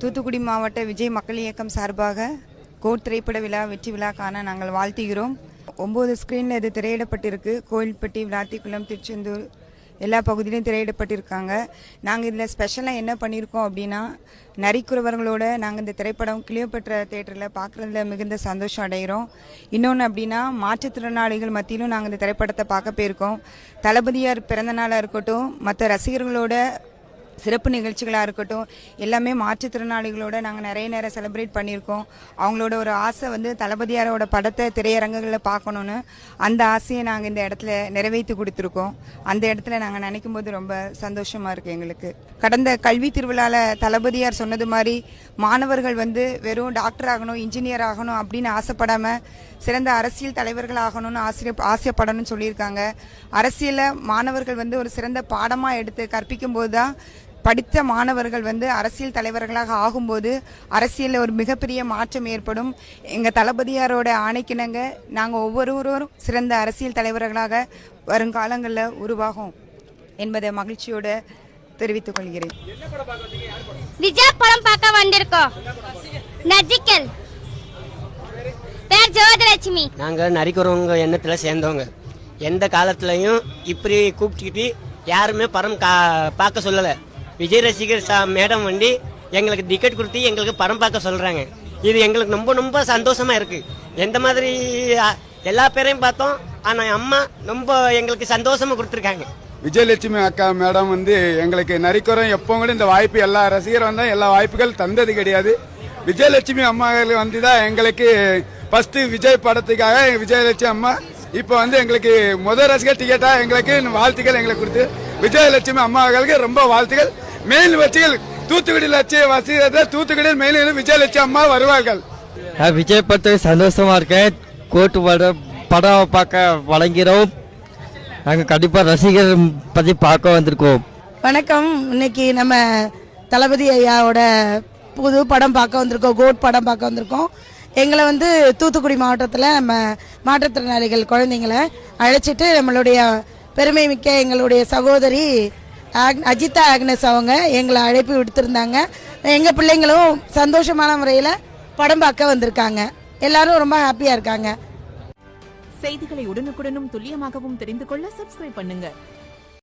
தூத்துக்குடி மாவட்ட விஜய் மக்கள் இயக்கம் சார்பாக கோட் திரைப்பட விழா வெற்றி விழா காண நாங்கள் வாழ்த்துகிறோம். 9 ஸ்கிரீனில் இது திரையிடப்பட்டிருக்கு. கோயில்பட்டி, விளாத்திக்குளம், திருச்செந்தூர் எல்லா பகுதியிலையும் திரையிடப்பட்டிருக்காங்க. நாங்கள் இதில் ஸ்பெஷலாக என்ன பண்ணியிருக்கோம் அப்படின்னா, நரிக்குறவர்களோட நாங்கள் இந்த திரைப்படம் கிளியோபெட்ரா தியேட்டரில் பார்க்குறதுல மிகுந்த சந்தோஷம் அடைகிறோம். இன்னொன்று அப்படின்னா, மாற்றுத்திறனாளிகள் மத்தியிலும் நாங்கள் இந்த திரைப்படத்தை பார்க்க போயிருக்கோம். தளபதியார் பிறந்த நாளாக இருக்கட்டும், மற்ற ரசிகர்களோட சிறப்பு நிகழ்ச்சிகளாக இருக்கட்டும், எல்லாமே மாற்றுத்திறனாளிகளோட நாங்கள் நிறைய நேரம் செலிப்ரேட் பண்ணியிருக்கோம். அவங்களோட ஒரு ஆசை வந்து தளபதியாரோட படத்தை திரையரங்குகளில் பார்க்கணுன்னு, அந்த ஆசையை நாங்கள் இந்த இடத்துல நிறைவேற்றி கொடுத்துருக்கோம். அந்த இடத்துல நாங்கள் நினைக்கும் போது ரொம்ப சந்தோஷமாக இருக்குது எங்களுக்கு. கடந்த கல்வி திருவிழாவில் தளபதியார் சொன்னது மாதிரி, மாணவர்கள் வந்து வெறும் டாக்டர் ஆகணும், இன்ஜினியர் ஆகணும் அப்படின்னு ஆசைப்படாமல் சிறந்த அரசியல் தலைவர்கள் ஆகணும்னு ஆசைப்படணும்னு சொல்லியிருக்காங்க. அரசியலை மாணவர்கள் வந்து ஒரு சிறந்த பாடமாக எடுத்து கற்பிக்கும் போது தான் படித்த மாணவர்கள் வந்து அரசியல் தலைவர்களாக ஆகும்போது அரசியலில் ஒரு மிகப்பெரிய மாற்றம் ஏற்படும். எங்கள் தளபதியாரோட ஆணைக்கிணங்க நாங்கள் ஒவ்வொருவரும் சிறந்த அரசியல் தலைவர்களாக வருங்காலங்களில் உருவாகும் என்பதை மகிழ்ச்சியோடு தெரிவித்துக் கொள்கிறேன். விஜய் படம் பார்க்க வந்திருக்கோம். நஜிக்கல் பேர் ஜோதிலட்சுமி. நாங்கள் நரிக்குறவங்க எண்ணத்தில் சேர்ந்தவங்க. எந்த காலத்துலையும் இப்படி கூப்பிட்டுக்கிட்டு யாருமே படம் பார்க்க சொல்லலை. விஜய் ரசிகர் மேடம் வண்டி எங்களுக்கு டிக்கெட் கொடுத்து எங்களுக்கு படம் பார்க்க சொல்கிறாங்க. இது எங்களுக்கு ரொம்ப ரொம்ப சந்தோஷமாக இருக்குது. எந்த மாதிரி எல்லா பேரையும் பார்த்தோம், ஆனால் அம்மா ரொம்ப எங்களுக்கு சந்தோஷமாக கொடுத்துருக்காங்க. விஜயலட்சுமி அக்கா மேடம் வந்து எங்களுக்கு நரிக்குறம் எப்போ கூட இந்த வாய்ப்பு எல்லா ரசிகரும் வந்தால் எல்லா வாய்ப்புகள் தந்தது கிடையாது. விஜயலட்சுமி அம்மா வந்து தான் எங்களுக்கு ஃபர்ஸ்ட் விஜய் படத்துக்காக விஜயலட்சுமி அம்மா இப்போ வந்து எங்களுக்கு முதல் ரசிகர் டிக்கெட்டா எங்களுக்கு வாழ்த்துக்கள் எங்களுக்கு கொடுத்து விஜயலட்சுமி அம்மாவுக்கு ரொம்ப வாழ்த்துக்கள். மெயின் வச்சுகள் தூத்துக்குடியில் வச்சு வசதி தூத்துக்குடியில் மெயின் விஜயலட்சுமி அம்மா வருவார்கள். விஜய் படத்தை சந்தோஷமா இருக்கேன். கோட்டு படம் பார்க்க வழங்கிறோம். நாங்கள் கண்டிப்பாக ரசிகர் பற்றி பார்க்க வந்திருக்கோம். வணக்கம். இன்னைக்கு நம்ம தளபதி ஐயாவோட புது படம் பார்க்க வந்திருக்கோம். கோட் படம் பார்க்க வந்திருக்கோம். எங்களை வந்து தூத்துக்குடி மாவட்டத்தில் நம்ம மாற்றுத்திறனாளிகள் குழந்தைங்களை அழைச்சிட்டு நம்மளுடைய பெருமை மிக்க எங்களுடைய சகோதரி அஜிதா ஆக்னஸ் அவங்க எங்களை அழைப்பு விடுத்திருந்தாங்க. எங்கள் பிள்ளைங்களும் சந்தோஷமான முறையில் படம் பார்க்க வந்திருக்காங்க. எல்லாரும் ரொம்ப ஹாப்பியாக இருக்காங்க. செய்திகளை உடனுக்குடனும் துல்லியமாகவும் தெரிந்து கொள்ள சப்ஸ்கிரைப் பண்ணுங்க.